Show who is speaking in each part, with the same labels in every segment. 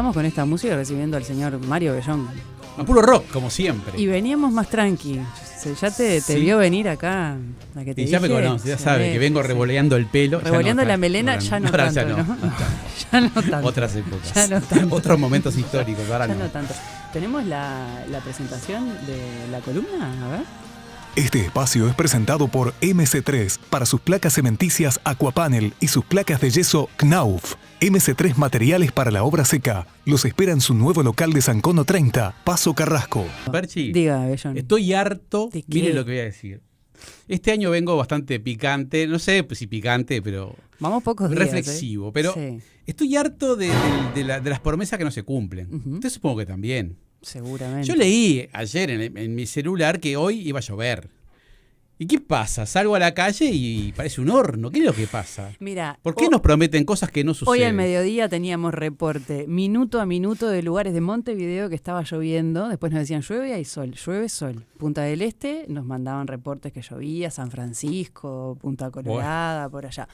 Speaker 1: Estamos con esta música recibiendo al señor Mario Bellón.
Speaker 2: A puro rock, como siempre.
Speaker 1: Y veníamos más tranqui. Ya te
Speaker 2: Sí.
Speaker 1: vio venir acá. La que te
Speaker 2: Y ya
Speaker 1: dije,
Speaker 2: me conoce, ya sabe que vengo revoleando el pelo.
Speaker 1: Revoleando
Speaker 2: ya no,
Speaker 1: la melena, ya no
Speaker 2: ahora
Speaker 1: tanto,
Speaker 2: ya
Speaker 1: ¿no? Ya no tanto.
Speaker 2: Otras épocas.
Speaker 1: Ya no tanto.
Speaker 2: Otros momentos históricos, ahora
Speaker 1: Ya
Speaker 2: no.
Speaker 1: no tanto. Tenemos la presentación de la columna, a ver.
Speaker 3: Este espacio es presentado por MC3 para sus placas cementicias Aquapanel y sus placas de yeso Knauf. MC3 Materiales para la obra seca. Los espera en su nuevo local de San Cono 30, Paso Carrasco.
Speaker 2: Perchi,
Speaker 1: Diga, Bellón.
Speaker 2: estoy harto.
Speaker 1: ¿De qué?
Speaker 2: Mire lo que voy a decir. Este año vengo bastante picante, no sé si picante, pero
Speaker 1: Vamos pocos días.
Speaker 2: reflexivo. Pero
Speaker 1: Sí,
Speaker 2: estoy harto de las promesas que no se cumplen.
Speaker 1: Ujú.
Speaker 2: Usted supongo que también.
Speaker 1: seguramente.
Speaker 2: Yo leí ayer en mi celular que hoy iba a llover. ¿Y qué pasa? Salgo a la calle y parece un horno. ¿Qué es lo que pasa?
Speaker 1: Mira,
Speaker 2: ¿Por qué nos prometen cosas que no suceden?
Speaker 1: hoy al mediodía teníamos reporte minuto a minuto de lugares de Montevideo que estaba lloviendo. Después nos decían llueve y hay sol, llueve sol. Punta del Este nos mandaban reportes que llovía, San Francisco, Punta Colorada, por allá.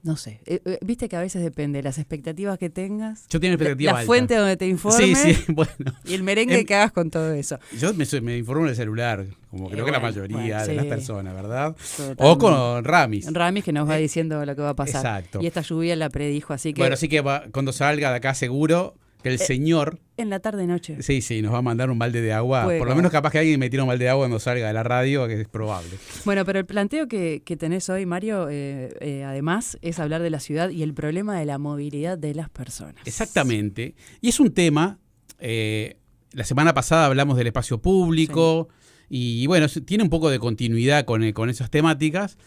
Speaker 1: No sé, viste que a veces depende de las expectativas que tengas,
Speaker 2: Yo tengo expectativa
Speaker 1: la
Speaker 2: alta.
Speaker 1: fuente donde te informes
Speaker 2: Sí, bueno.
Speaker 1: y el merengue que hagas con todo eso.
Speaker 2: Yo me informo en el celular, como creo que la
Speaker 1: bueno,
Speaker 2: mayoría
Speaker 1: bueno,
Speaker 2: de las
Speaker 1: sí.
Speaker 2: personas, ¿verdad?
Speaker 1: Totalmente.
Speaker 2: O con Ramis.
Speaker 1: Ramis que nos va diciendo lo que va a pasar.
Speaker 2: Exacto.
Speaker 1: Y esta lluvia la predijo, así que
Speaker 2: Bueno, así que cuando salga de acá seguro que el señor,
Speaker 1: en la tarde-noche.
Speaker 2: sí, nos va a mandar un balde de agua.
Speaker 1: Puede
Speaker 2: Por lo
Speaker 1: caer.
Speaker 2: menos capaz que alguien me tire un balde de agua cuando salga de la radio, que es probable.
Speaker 1: Bueno, pero el planteo que tenés hoy, Mario, además, es hablar de la ciudad y el problema de la movilidad de las personas.
Speaker 2: Exactamente. Y es un tema, la semana pasada hablamos del espacio público y bueno, tiene un poco de continuidad con esas temáticas.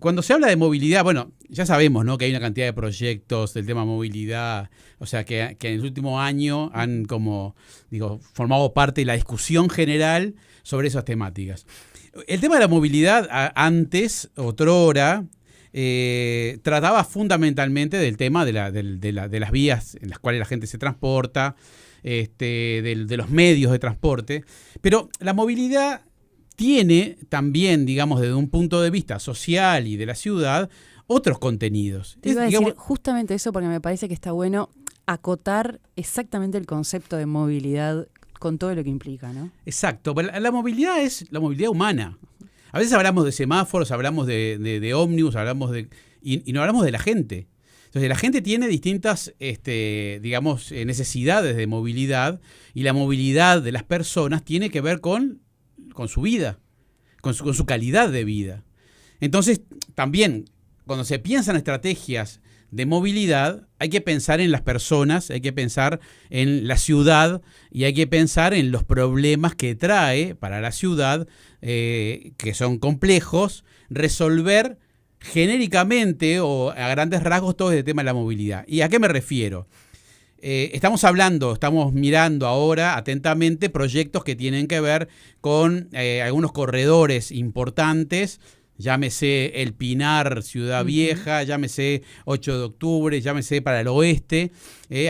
Speaker 2: Cuando se habla de movilidad, bueno, ya sabemos, ¿no?, que hay una cantidad de proyectos del tema movilidad, o sea, que en el último año han formado parte de la discusión general sobre esas temáticas. El tema de la movilidad antes, otrora, trataba fundamentalmente del tema de las vías en las cuales la gente se transporta, de los medios de transporte, pero la movilidad tiene también, digamos, desde un punto de vista social y de la ciudad, otros contenidos.
Speaker 1: Te iba a decir justamente eso porque me parece que está bueno acotar exactamente el concepto de movilidad con todo lo que implica, ¿no?
Speaker 2: Exacto, pero la movilidad es la movilidad humana. A veces hablamos de semáforos, hablamos de ómnibus, y no hablamos de la gente. Entonces, la gente tiene distintas, necesidades de movilidad, y la movilidad de las personas tiene que ver con su vida, con su calidad de vida. Entonces, también, cuando se piensan estrategias de movilidad, hay que pensar en las personas, hay que pensar en la ciudad y hay que pensar en los problemas que trae para la ciudad, que son complejos, resolver genéricamente o a grandes rasgos todo este tema de la movilidad. ¿Y a qué me refiero? Estamos mirando ahora atentamente proyectos que tienen que ver con algunos corredores importantes, llámese El Pinar, Ciudad Vieja, llámese 8 de octubre, llámese para el oeste,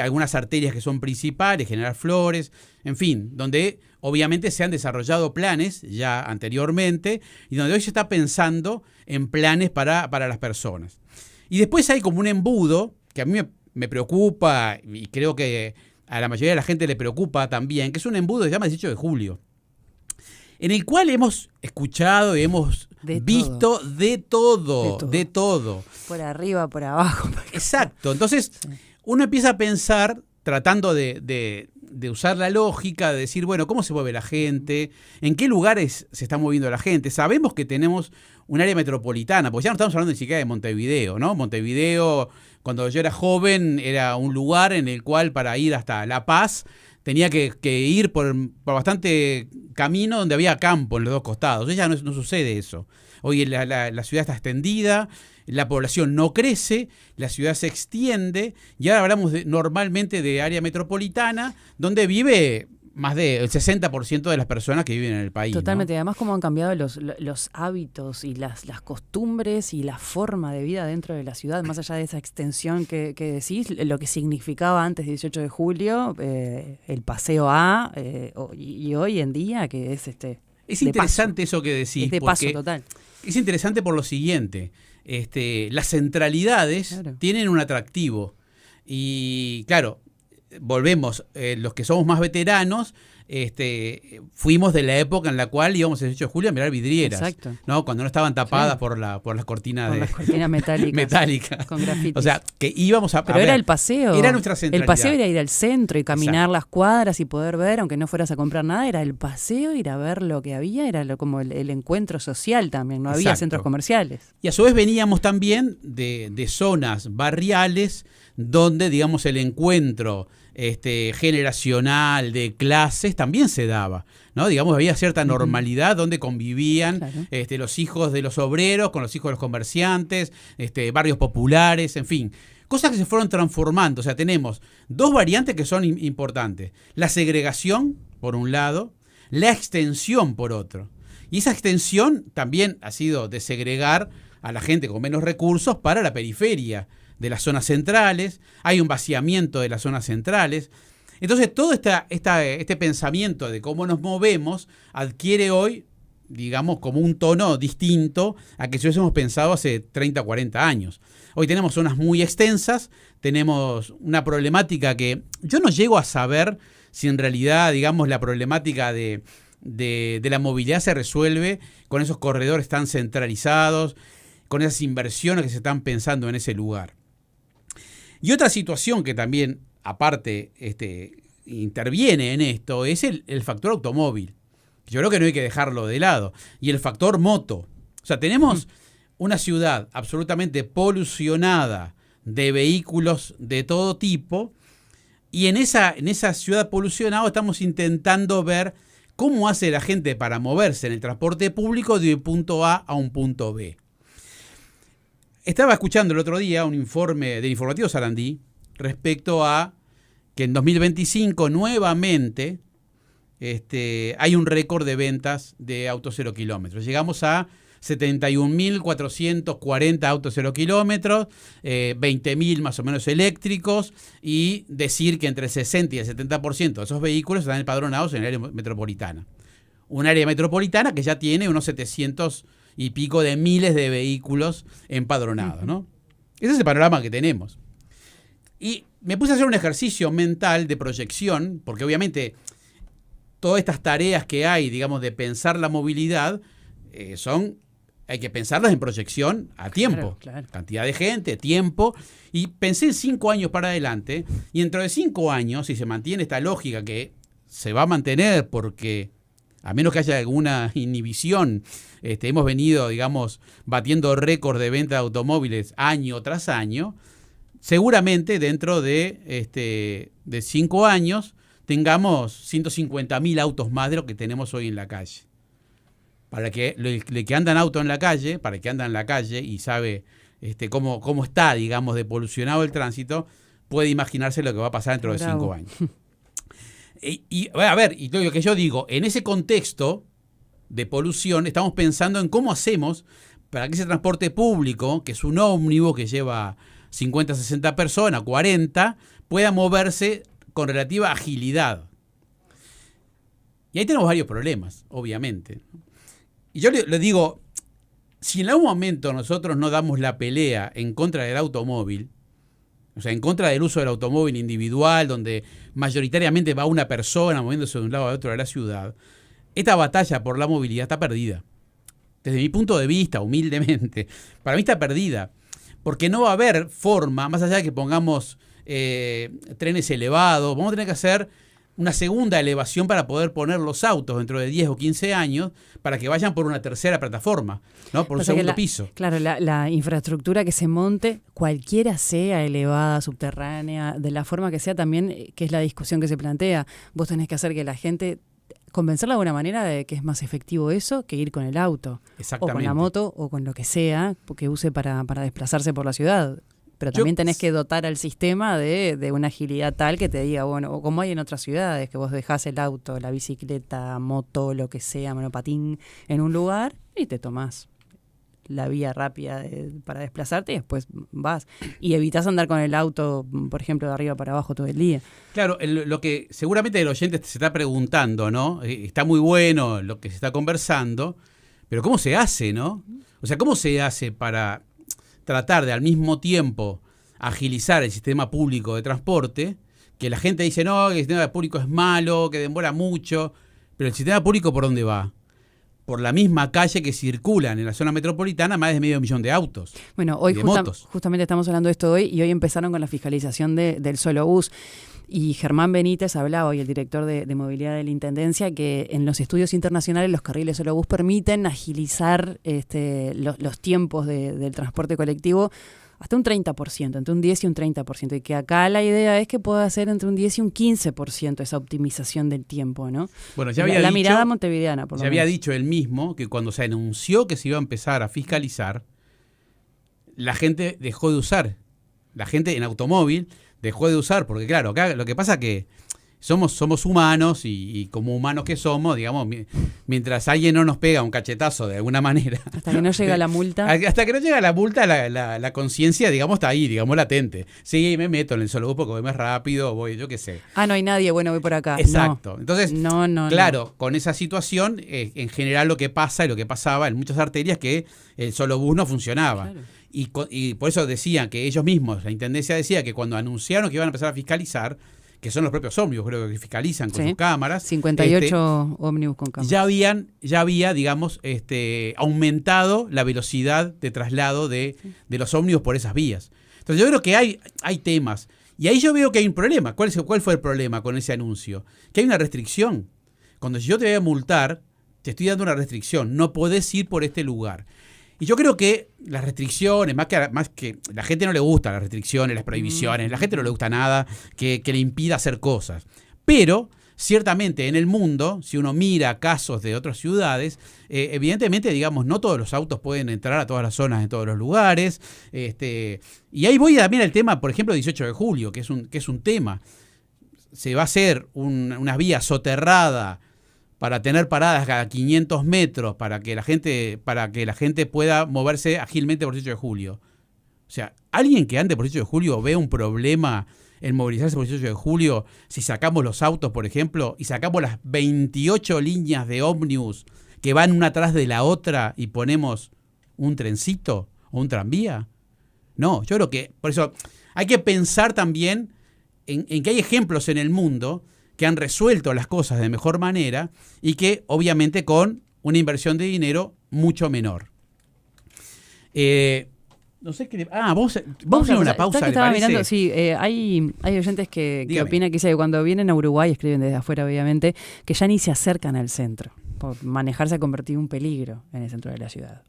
Speaker 2: algunas arterias que son principales, General Flores, en fin, donde obviamente se han desarrollado planes ya anteriormente y donde hoy se está pensando en planes para las personas. Y después hay como un embudo que a mí me preocupa y creo que a la mayoría de la gente le preocupa también, que es un embudo que se llama 18 de julio, en el cual hemos escuchado y hemos visto de todo.
Speaker 1: Por arriba, por abajo.
Speaker 2: Exacto. Entonces, uno empieza a pensar, tratando de usar la lógica, de decir, bueno, ¿cómo se mueve la gente? ¿En qué lugares se está moviendo la gente? Sabemos que tenemos un área metropolitana, porque ya no estamos hablando ni siquiera de Montevideo, ¿no? Montevideo, cuando yo era joven, era un lugar en el cual para ir hasta La Paz tenía que ir por bastante camino donde había campo en los dos costados. Hoy ya no sucede eso. Hoy la ciudad está extendida, la población no crece, la ciudad se extiende y ahora hablamos normalmente de área metropolitana donde vive más del 60% de las personas que viven en el país.
Speaker 1: Totalmente,
Speaker 2: ¿no?
Speaker 1: además cómo han cambiado los hábitos y las costumbres y la forma de vida dentro de la ciudad, más allá de esa extensión que decís, lo que significaba antes del 18 de julio, el paseo A, y hoy en día que es
Speaker 2: Es interesante eso que decís.
Speaker 1: Es de paso total.
Speaker 2: Es interesante por lo siguiente, las centralidades tienen un atractivo y claro, volvemos, los que somos más veteranos, fuimos de la época en la cual íbamos el 8 de julio a mirar vidrieras.
Speaker 1: Exacto.
Speaker 2: ¿No? Cuando no estaban tapadas por las cortinas
Speaker 1: Las cortinas metálicas. Con grafitis.
Speaker 2: O sea, que íbamos a...
Speaker 1: Pero era el paseo.
Speaker 2: Era nuestra centralidad.
Speaker 1: El paseo era ir al centro y caminar las cuadras y poder ver, aunque no fueras a comprar nada, era el paseo, ir a ver lo que había, era como el encuentro social también, no había centros comerciales.
Speaker 2: Y a su vez veníamos también de zonas barriales donde, digamos, el encuentro generacional de clases también se daba, ¿no? Digamos, había cierta normalidad donde convivían los hijos de los obreros con los hijos de los comerciantes, barrios populares, en fin, cosas que se fueron transformando. O sea, tenemos dos variantes que son importantes: la segregación, por un lado, la extensión, por otro. Y esa extensión también ha sido de segregar a la gente con menos recursos para la periferia de las zonas centrales. Hay un vaciamiento de las zonas centrales. Entonces, todo este pensamiento de cómo nos movemos adquiere hoy, digamos, como un tono distinto a que si hubiésemos pensado hace 30 o 40 años. Hoy tenemos zonas muy extensas, tenemos una problemática que yo no llego a saber si en realidad, digamos, la problemática de la movilidad se resuelve con esos corredores tan centralizados, con esas inversiones que se están pensando en ese lugar. Y otra situación que también, aparte, interviene en esto es el factor automóvil. Yo creo que no hay que dejarlo de lado. Y el factor moto. O sea, tenemos una ciudad absolutamente polucionada de vehículos de todo tipo, y en esa ciudad polucionada estamos intentando ver cómo hace la gente para moverse en el transporte público de un punto A a un punto B. Estaba escuchando el otro día un informe del informativo Sarandí respecto a que en 2025 nuevamente hay un récord de ventas de autos 0 kilómetros. Llegamos a 71.440 autos 0 kilómetros, 20.000 más o menos eléctricos, y decir que entre el 60 y el 70% de esos vehículos están empadronados en el área metropolitana. Un área metropolitana que ya tiene unos 700 y pico de miles de vehículos empadronados, ¿no? Ese es el panorama que tenemos. Y me puse a hacer un ejercicio mental de proyección, porque obviamente todas estas tareas que hay, digamos, de pensar la movilidad, hay que pensarlas en proyección a tiempo. Claro. Cantidad de gente, tiempo. Y pensé en 5 años para adelante, y dentro de 5 años, si se mantiene esta lógica que se va a mantener porque, a menos que haya alguna inhibición, hemos venido, digamos, batiendo récord de venta de automóviles año tras año, seguramente dentro de 5 años tengamos 150.000 autos más de lo que tenemos hoy en la calle. Para que el que anda en auto en la calle, para el que anda en la calle y sabe cómo está, digamos, de polucionado el tránsito, puede imaginarse lo que va a pasar dentro de 5 años. Y lo que yo digo, en ese contexto de polución, estamos pensando en cómo hacemos para que ese transporte público, que es un ómnibus que lleva 50, 60 personas, 40, pueda moverse con relativa agilidad. Y ahí tenemos varios problemas, obviamente. Y yo le digo, si en algún momento nosotros no damos la pelea en contra del automóvil, o sea, en contra del uso del automóvil individual, donde mayoritariamente va una persona moviéndose de un lado a otro de la ciudad, esta batalla por la movilidad está perdida. Desde mi punto de vista, humildemente, para mí está perdida. Porque no va a haber forma, más allá de que pongamos trenes elevados, vamos a tener que hacer una segunda elevación para poder poner los autos dentro de 10 o 15 años para que vayan por una tercera plataforma, ¿no? Por un segundo piso.
Speaker 1: Claro, la infraestructura que se monte, cualquiera sea elevada, subterránea, de la forma que sea también, que es la discusión que se plantea. Vos tenés que hacer que la gente, convencerla de una manera de que es más efectivo eso que ir con el auto.
Speaker 2: Exactamente.
Speaker 1: O con la moto o con lo que sea que use para desplazarse por la ciudad. Pero también tenés que dotar al sistema de una agilidad tal que te diga, bueno, o como hay en otras ciudades, que vos dejás el auto, la bicicleta, moto, lo que sea, monopatín, en un lugar y te tomás la vía rápida para desplazarte y después vas. Y evitás andar con el auto, por ejemplo, de arriba para abajo todo el día.
Speaker 2: Claro, lo que seguramente el oyente se está preguntando, ¿no? Está muy bueno lo que se está conversando, pero ¿cómo se hace, no? O sea, ¿cómo se hace para tratar de al mismo tiempo agilizar el sistema público de transporte que la gente dice, no, que el sistema público es malo, que demora mucho, pero el sistema público ¿por dónde va? Por la misma calle que circulan en la zona metropolitana más de 500.000 de autos.
Speaker 1: Bueno, hoy
Speaker 2: de motos.
Speaker 1: justamente estamos hablando de esto hoy y hoy empezaron con la fiscalización del solo bus. Y Germán Benítez hablaba hoy, el director de movilidad de la Intendencia, que en los estudios internacionales los carriles solo bus permiten agilizar los tiempos del transporte colectivo hasta un 30%, entre un 10 y un 30%, y que acá la idea es que pueda ser entre un 10 y un 15% esa optimización del tiempo, ¿no?
Speaker 2: Bueno, ya había
Speaker 1: la
Speaker 2: dicho,
Speaker 1: mirada montevideana, por lo
Speaker 2: ya
Speaker 1: menos.
Speaker 2: había dicho él mismo que cuando se anunció que se iba a empezar a fiscalizar, la gente dejó de usar. La gente en automóvil dejó de usar, porque claro, acá lo que pasa es que somos humanos y como humanos que somos, digamos, mientras alguien no nos pega un cachetazo de alguna manera.
Speaker 1: Hasta que no llega la multa.
Speaker 2: Hasta que no llega la multa, la conciencia, digamos, está ahí, digamos, latente. Sí, me meto en el solo bus porque voy más rápido, voy, yo qué sé.
Speaker 1: No hay nadie, bueno, voy por acá.
Speaker 2: Exacto.
Speaker 1: No.
Speaker 2: Entonces,
Speaker 1: no,
Speaker 2: claro, con esa situación, en general lo que pasa y lo que pasaba en muchas arterias que el solo bus no funcionaba.
Speaker 1: Claro.
Speaker 2: Y por eso decían que ellos mismos, la Intendencia decía que cuando anunciaron que iban a empezar a fiscalizar, que son los propios ómnibus, creo que fiscalizan con sus cámaras.
Speaker 1: 58 ómnibus con cámaras.
Speaker 2: Ya había, digamos, aumentado la velocidad de traslado de los ómnibus por esas vías. Entonces yo creo que hay temas. Y ahí yo veo que hay un problema. ¿Cuál fue el problema con ese anuncio? Que hay una restricción. Cuando yo te voy a multar, te estoy dando una restricción. No podés ir por este lugar. Y yo creo que las restricciones, más que la gente no le gusta las restricciones, las prohibiciones, la gente no le gusta nada que le impida hacer cosas. Pero, ciertamente, en el mundo, si uno mira casos de otras ciudades, evidentemente, digamos, no todos los autos pueden entrar a todas las zonas en todos los lugares. Y ahí voy también al tema, por ejemplo, 18 de julio, que es un tema. Se va a hacer una vía soterrada para tener paradas cada 500 metros para que la gente pueda moverse ágilmente por 18 de julio. O sea, alguien que ande por 18 de julio ve un problema en movilizarse por 18 de julio si sacamos los autos, por ejemplo, y sacamos las 28 líneas de ómnibus que van una atrás de la otra y ponemos un trencito o un tranvía. No, yo creo que por eso hay que pensar también en que hay ejemplos en el mundo que han resuelto las cosas de mejor manera y que obviamente con una inversión de dinero mucho menor. No sé qué... vamos a hacer una pausa, ¿le parece?
Speaker 1: Mirando, sí, hay oyentes que opinan que cuando vienen a Uruguay, escriben desde afuera obviamente, que ya ni se acercan al centro. Por manejarse ha convertido en un peligro en el centro de la ciudad.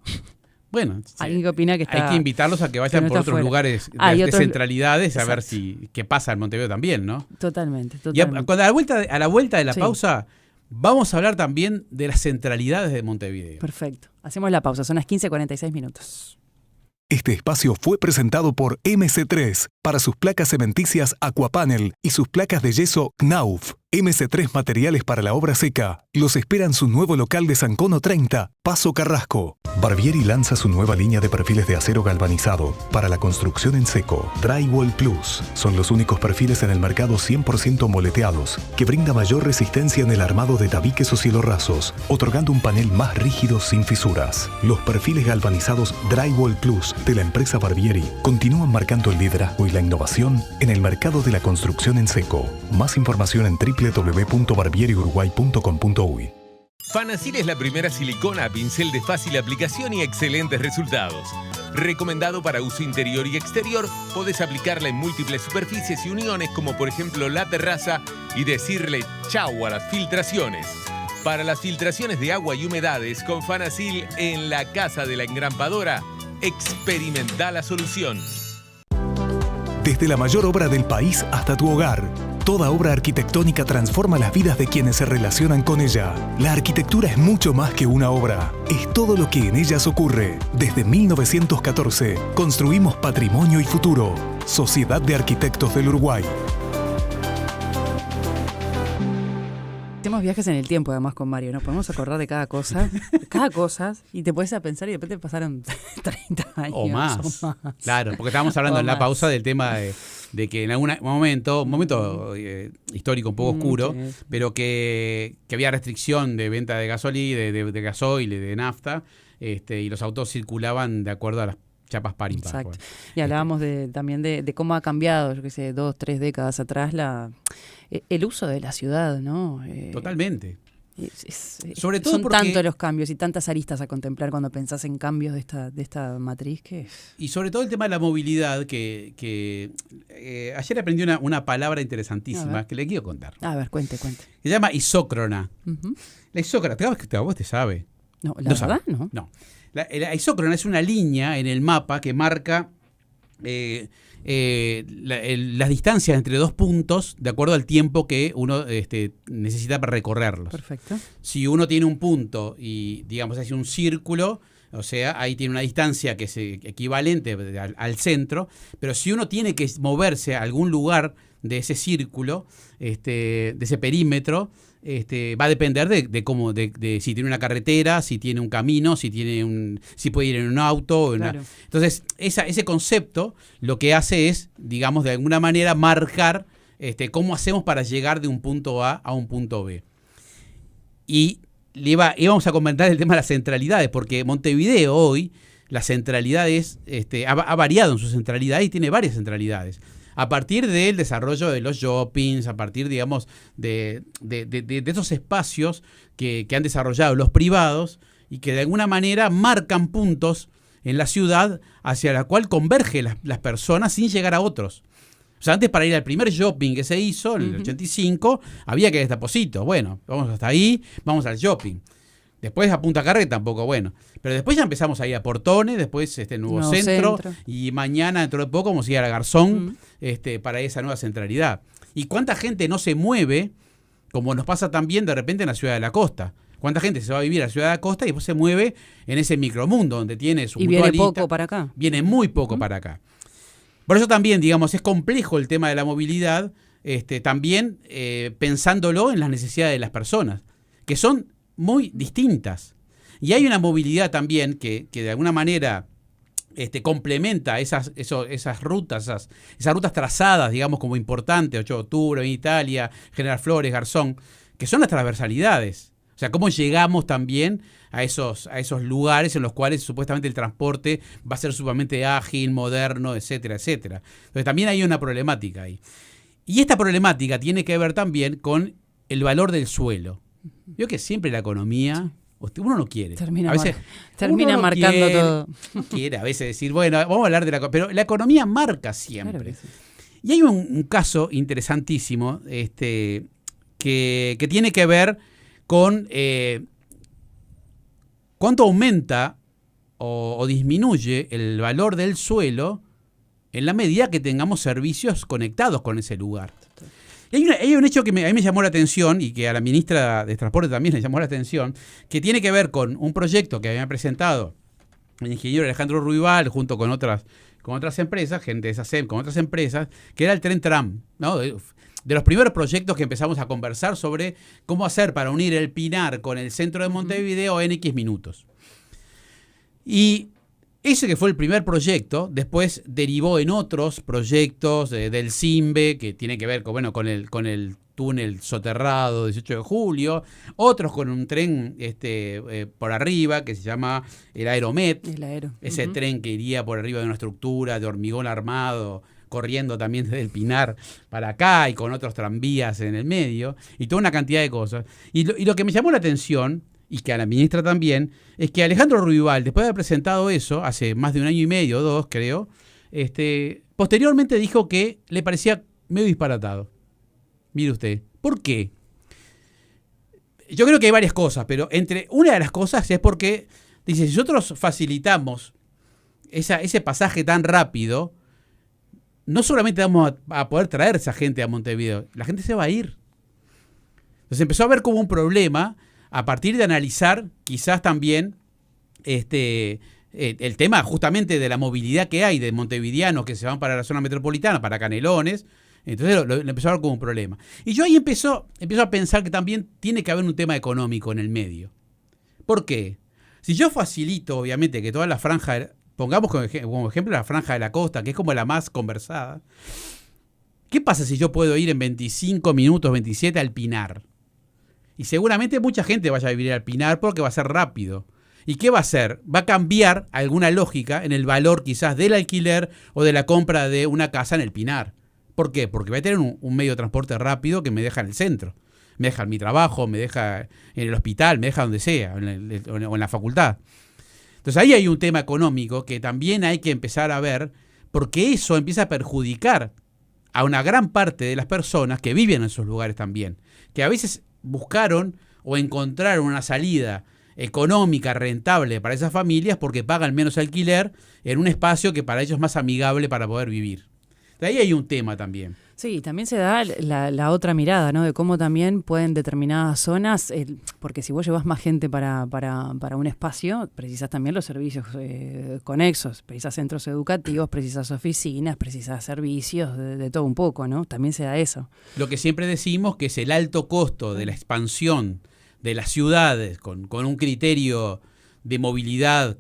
Speaker 2: Bueno,
Speaker 1: alguien que opina que
Speaker 2: hay que invitarlos a que vayan por otros lugares de centralidades a ver qué pasa en Montevideo también, ¿no?
Speaker 1: Totalmente.
Speaker 2: Y a la vuelta de la pausa vamos a hablar también de las centralidades de Montevideo.
Speaker 1: Perfecto. Hacemos la pausa, son las 15:46 minutos.
Speaker 3: Este espacio fue presentado por MC3 para sus placas cementicias Aquapanel y sus placas de yeso Knauf. MC3 Materiales para la obra seca. Los esperan su nuevo local de Sancono 30, Paso Carrasco. Barbieri lanza su nueva línea de perfiles de acero galvanizado para la construcción en seco. Drywall Plus. Son los únicos perfiles en el mercado 100% moleteados que brinda mayor resistencia en el armado de tabiques o cielorrasos, otorgando un panel más rígido sin fisuras. Los perfiles galvanizados Drywall Plus de la empresa Barbieri continúan marcando el liderazgo y la innovación en el mercado de la construcción en seco. Más información en www.barbieriuruguay.com.uy.
Speaker 4: Fanasil es la primera silicona a pincel de fácil aplicación y excelentes resultados. Recomendado para uso interior y exterior, podés aplicarla en múltiples superficies y uniones como por ejemplo la terraza y decirle chau a las filtraciones. Para las filtraciones de agua y humedades con Fanasil en la casa de la engrampadora, experimenta la solución.
Speaker 3: Desde la mayor obra del país hasta tu hogar, toda obra arquitectónica transforma las vidas de quienes se relacionan con ella. La arquitectura es mucho más que una obra, es todo lo que en ellas ocurre. Desde 1914, construimos patrimonio y futuro. Sociedad de Arquitectos del Uruguay.
Speaker 1: Hacemos viajes en el tiempo además con Mario, nos podemos acordar de cada cosa, y te puedes a pensar y después te pasaron 30 años
Speaker 2: o más. Claro, porque estábamos hablando en la pausa del tema de que en algún momento, histórico un poco oscuro, pero que había restricción de venta de gasolina, de gasoil y de nafta, y los autos circulaban de acuerdo a las chapas par impar.
Speaker 1: Exacto.
Speaker 2: Bueno.
Speaker 1: Y hablábamos también de cómo ha cambiado, yo qué sé, 2, 3 décadas atrás el uso de la ciudad, ¿no?
Speaker 2: Totalmente.
Speaker 1: Sobre todo son tantos los cambios y tantas aristas a contemplar cuando pensás en cambios de esta matriz que...
Speaker 2: Y sobre todo el tema de la movilidad, que ayer aprendí una palabra interesantísima que le quiero contar.
Speaker 1: A ver, cuente.
Speaker 2: Se llama isócrona. La isócrona, vos te sabe.
Speaker 1: No, la verdad no.
Speaker 2: No. La isócrona es una línea en el mapa que marca las distancias entre dos puntos de acuerdo al tiempo que uno necesita para recorrerlos.
Speaker 1: Perfecto.
Speaker 2: Si uno tiene un punto y, digamos, hace un círculo, o sea, ahí tiene una distancia que es equivalente al centro, pero si uno tiene que moverse a algún lugar de ese círculo, de ese perímetro, va a depender de cómo, de si tiene una carretera, si tiene un camino, si puede ir en un auto.
Speaker 1: Claro.
Speaker 2: Entonces, ese concepto lo que hace es, digamos, de alguna manera marcar cómo hacemos para llegar de un punto A a un punto B. Y íbamos a comentar el tema de las centralidades, porque Montevideo hoy, la centralidad ha variado en su centralidad y tiene varias centralidades. A partir del desarrollo de los shoppings, a partir, digamos, de esos espacios que han desarrollado los privados y que de alguna manera marcan puntos en la ciudad hacia la cual convergen las personas sin llegar a otros. O sea, antes para ir al primer shopping que se hizo, en el 85, había que ir a Destaposito. Bueno, vamos hasta ahí, vamos al shopping. Después a Punta Carreta tampoco, bueno. Pero después ya empezamos a ir a Portones, después Nuevo Centro. Y mañana, dentro de poco, vamos a ir a la Garzón para esa nueva centralidad. ¿Y cuánta gente no se mueve, como nos pasa también de repente en la Ciudad de la Costa? ¿Cuánta gente se va a vivir a la Ciudad de la Costa y después se mueve en ese micromundo donde tiene su mutualista?
Speaker 1: Y viene poco para acá.
Speaker 2: Viene muy poco para acá. Por eso también, digamos, es complejo el tema de la movilidad, también pensándolo en las necesidades de las personas, que son muy distintas. Y hay una movilidad también que de alguna manera complementa esas rutas, esas rutas trazadas, digamos, como importantes, 8 de octubre, en Italia, General Flores, Garzón, que son las transversalidades. O sea, cómo llegamos también a esos lugares en los cuales supuestamente el transporte va a ser sumamente ágil, moderno, etcétera, etcétera. Entonces también hay una problemática ahí. Y esta problemática tiene que ver también con el valor del suelo. Yo que siempre la economía, uno no quiere.
Speaker 1: Termina
Speaker 2: no
Speaker 1: marcando
Speaker 2: quiere,
Speaker 1: todo.
Speaker 2: No quiere a veces decir, bueno, vamos a hablar de pero la economía marca siempre.
Speaker 1: Claro que sí.
Speaker 2: Y hay un caso interesantísimo que tiene que ver con cuánto aumenta o disminuye el valor del suelo en la medida que tengamos servicios conectados con ese lugar. Y hay un hecho que a mí me llamó la atención y que a la ministra de Transporte también le llamó la atención, que tiene que ver con un proyecto que había presentado el ingeniero Alejandro Ruibal junto con otras empresas, gente de SACEM con otras empresas, que era el Tren Tram, ¿no? De los primeros proyectos que empezamos a conversar sobre cómo hacer para unir el Pinar con el centro de Montevideo en X minutos. Y ese que fue el primer proyecto, después derivó en otros proyectos del CIMBE, que tiene que ver con el túnel soterrado 18 de julio, otros con un tren por arriba que se llama el Aeromet, ese tren que iría por arriba de una estructura de hormigón armado, corriendo también desde el Pinar para acá y con otros tranvías en el medio, y toda una cantidad de cosas. Y lo que me llamó la atención, y que a la ministra también, es que Alejandro Ruibal, después de haber presentado eso, hace más de 1 año y medio, 2 creo, posteriormente dijo que le parecía medio disparatado. Mire usted, ¿por qué? Yo creo que hay varias cosas, pero una de las cosas es porque, dice, si nosotros facilitamos ese pasaje tan rápido, no solamente vamos a poder traer a esa gente a Montevideo, la gente se va a ir. Entonces empezó a ver como un problema a partir de analizar quizás también el tema justamente de la movilidad que hay de montevideanos que se van para la zona metropolitana, para Canelones. Entonces lo empezó a ver como un problema. Y yo ahí empiezo a pensar que también tiene que haber un tema económico en el medio. ¿Por qué? Si yo facilito, obviamente, que toda la franja, pongamos como ejemplo la franja de la costa, que es como la más conversada, ¿qué pasa si yo puedo ir en 25 minutos, 27 al Pinar? Y seguramente mucha gente vaya a vivir al Pinar porque va a ser rápido. ¿Y qué va a hacer? Va a cambiar alguna lógica en el valor quizás del alquiler o de la compra de una casa en el Pinar. ¿Por qué? Porque voy a tener un medio de transporte rápido que me deja en el centro. Me deja en mi trabajo, me deja en el hospital, me deja donde sea, o en la facultad. Entonces ahí hay un tema económico que también hay que empezar a ver, porque eso empieza a perjudicar a una gran parte de las personas que viven en esos lugares también, que a veces buscaron o encontraron una salida económica rentable para esas familias porque pagan menos alquiler en un espacio que para ellos es más amigable para poder vivir. De ahí hay un tema también.
Speaker 1: Sí, también se da la otra mirada, ¿no? De cómo también pueden determinadas zonas, porque si vos llevas más gente para un espacio, precisás también los servicios conexos, precisás centros educativos, precisás oficinas, precisás servicios, de todo un poco, ¿no? También se da eso.
Speaker 2: Lo que siempre decimos que es el alto costo de la expansión de las ciudades con un criterio de movilidad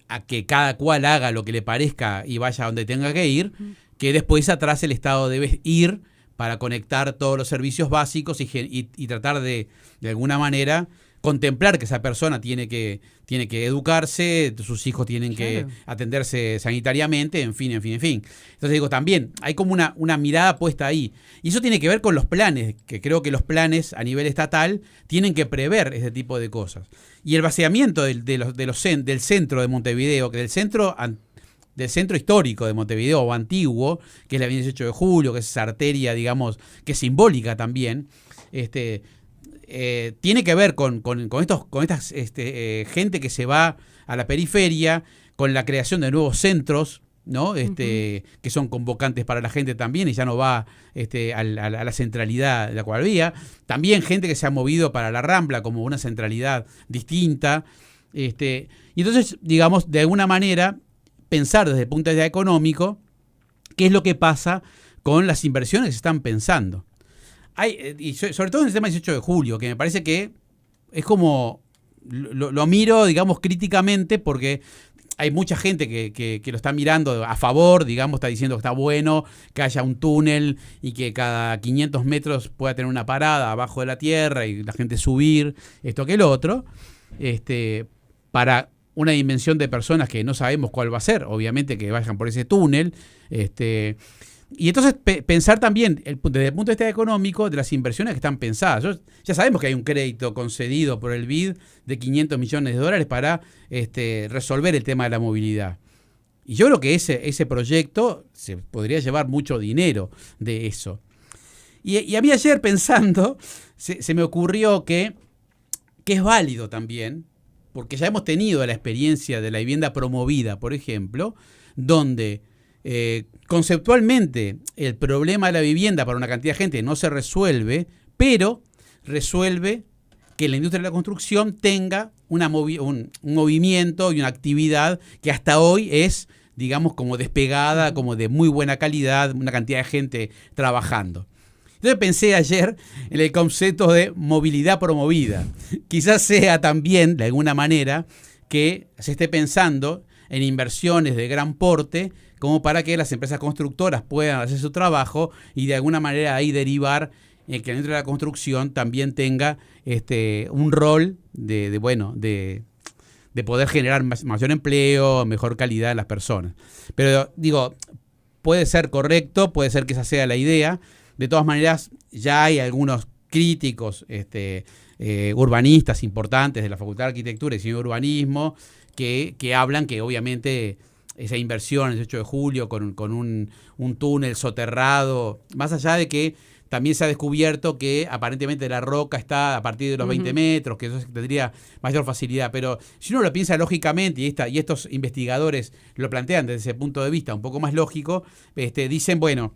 Speaker 2: a que cada cual haga lo que le parezca y vaya donde tenga que ir, que después atrás el Estado debe ir para conectar todos los servicios básicos y tratar de alguna manera contemplar que esa persona tiene que educarse, sus hijos tienen que atenderse sanitariamente, en fin. Entonces digo, también hay como una mirada puesta ahí. Y eso tiene que ver con los planes, que creo que los planes a nivel estatal tienen que prever ese tipo de cosas. Y el vaciamiento del centro de Montevideo, que del centro histórico de Montevideo o antiguo, que es la avenida 18 de Julio, que es esa arteria, digamos, que es simbólica también, tiene que ver con esta gente que se va a la periferia, con la creación de nuevos centros, ¿no? Que son convocantes para la gente también y ya no va a la centralidad de la cual había. También gente que se ha movido para la Rambla como una centralidad distinta. Y entonces, digamos, de alguna manera, pensar desde el punto de vista económico qué es lo que pasa con las inversiones que se están pensando. Y sobre todo en el tema 18 de julio, que me parece que es como, lo miro, digamos, críticamente, porque hay mucha gente que lo está mirando a favor, digamos, está diciendo que está bueno que haya un túnel y que cada 500 metros pueda tener una parada abajo de la tierra y la gente subir, esto que lo otro, para una dimensión de personas que no sabemos cuál va a ser, obviamente que vayan por ese túnel, y entonces pensar también desde el punto de vista económico de las inversiones que están pensadas. Ya sabemos que hay un crédito concedido por el BID de $500 millones para resolver el tema de la movilidad. Y yo creo que ese proyecto se podría llevar mucho dinero de eso. Y a mí ayer pensando, se me ocurrió que es válido también, porque ya hemos tenido la experiencia de la vivienda promovida, por ejemplo, donde conceptualmente el problema de la vivienda para una cantidad de gente no se resuelve, pero resuelve que la industria de la construcción tenga un movimiento y una actividad que hasta hoy es, digamos, como despegada, como de muy buena calidad, una cantidad de gente trabajando. Entonces pensé ayer en el concepto de movilidad promovida. Quizás sea también, de alguna manera, que se esté pensando en inversiones de gran porte como para que las empresas constructoras puedan hacer su trabajo y de alguna manera ahí derivar en que dentro de la construcción también tenga un rol de poder generar mayor empleo, mejor calidad en las personas. Pero digo, puede ser correcto, puede ser que esa sea la idea. De todas maneras, ya hay algunos críticos urbanistas importantes de la Facultad de Arquitectura y Diseño de Urbanismo que hablan que obviamente esa inversión el 18 de julio con un túnel soterrado, más allá de que también se ha descubierto que aparentemente la roca está a partir de los 20 metros, que eso tendría mayor facilidad, pero si uno lo piensa lógicamente, y estos investigadores lo plantean desde ese punto de vista un poco más lógico, dicen, bueno,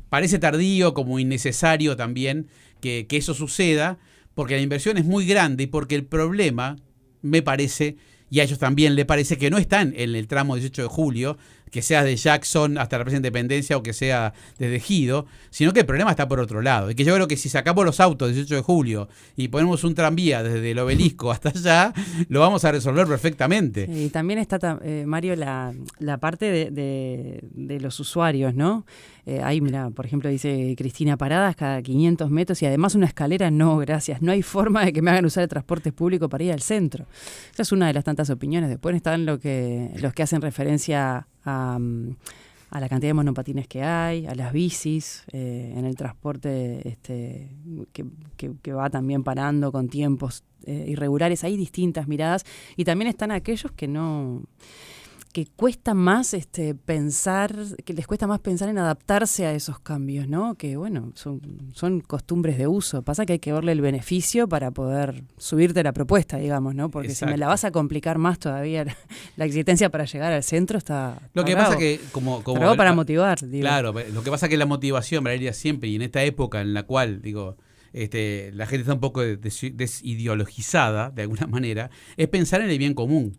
Speaker 2: parece tardío, como innecesario también que eso suceda, porque la inversión es muy grande y porque el problema, me parece, y a ellos también le parece que no están en el tramo 18 de julio, que sea de Jackson hasta la Plaza Independencia o que sea desde Ejido, sino que el problema está por otro lado. Y que yo creo que si sacamos los autos 18 de julio y ponemos un tranvía desde el Obelisco hasta allá, lo vamos a resolver perfectamente.
Speaker 1: Y también está, Mario, la parte de los usuarios, ¿no? Ahí, mira, por ejemplo, dice Cristina, paradas cada 500 metros y además una escalera, no, gracias. No hay forma de que me hagan usar el transporte público para ir al centro. Esa es una de las tantas opiniones. Después están los que hacen referencia a la cantidad de monopatines que hay, a las bicis, en el transporte que va también parando con tiempos irregulares. Hay distintas miradas y también están aquellos que cuesta más pensar, que les cuesta más pensar en adaptarse a esos cambios, ¿no? Que bueno, son costumbres de uso. Pasa que hay que verle el beneficio para poder subirte la propuesta, digamos, ¿no? Porque
Speaker 2: Exacto.
Speaker 1: si me la vas a complicar más todavía la existencia para llegar al centro está
Speaker 2: Lo que
Speaker 1: bravo.
Speaker 2: pasa que como
Speaker 1: Bravo para motivar, digo.
Speaker 2: Claro, lo que pasa que la motivación, Valeria, siempre, y en esta época en la cual, digo, la gente está un poco desideologizada, de alguna manera, es pensar en el bien común.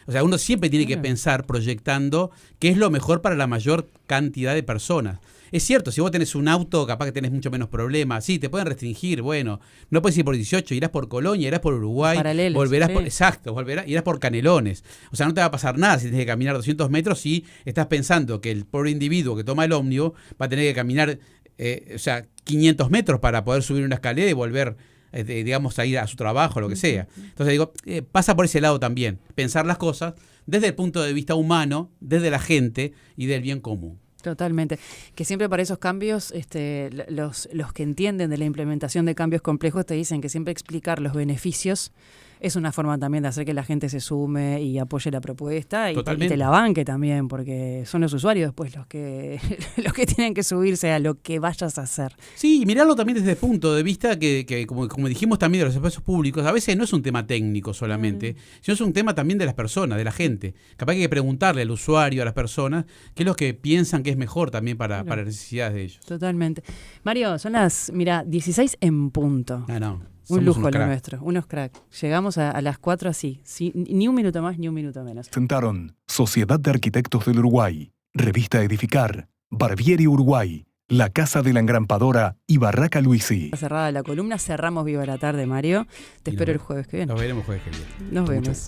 Speaker 2: O sea, uno siempre tiene que pensar proyectando qué es lo mejor para la mayor cantidad de personas. Es cierto, si vos tenés un auto, capaz que tenés mucho menos problemas. Sí, te pueden restringir, bueno, no puedes ir por 18, irás por Colonia, irás por Uruguay,
Speaker 1: Paralelos,
Speaker 2: volverás
Speaker 1: sí.
Speaker 2: por... Exacto, irás por Canelones. O sea, no te va a pasar nada si tienes que caminar 200 metros si estás pensando que el pobre individuo que toma el ómnibus va a tener que caminar 500 metros para poder subir una escalera y volver, digamos, a ir a su trabajo, lo que sea. Entonces digo, pasa por ese lado también, pensar las cosas desde el punto de vista humano, desde la gente y del bien común.
Speaker 1: Totalmente. Que siempre para esos cambios, los que entienden de la implementación de cambios complejos te dicen que siempre explicar los beneficios es una forma también de hacer que la gente se sume y apoye la propuesta y te la banque también, porque son los usuarios después los que tienen que subirse a lo que vayas a hacer.
Speaker 2: Sí, y mirarlo también desde el punto de vista que como dijimos también de los espacios públicos, a veces no es un tema técnico solamente, sino es un tema también de las personas, de la gente. Capaz que hay que preguntarle al usuario, a las personas, qué es lo que piensan que es mejor también para las necesidades de ellos.
Speaker 1: Totalmente. Mario, son las, 16 en punto.
Speaker 2: No.
Speaker 1: Un lujo lo nuestro, unos crack. Llegamos a las 4 así, ni un minuto más ni un minuto menos.
Speaker 3: Presentaron Sociedad de Arquitectos del Uruguay, Revista Edificar, Barbieri Uruguay, La Casa de la Engrampadora y Barraca Luisi.
Speaker 1: Cerrada la columna, cerramos Viva la Tarde, Mario. Te espero el jueves que viene.
Speaker 2: Nos veremos jueves que viene.
Speaker 1: Nos vemos.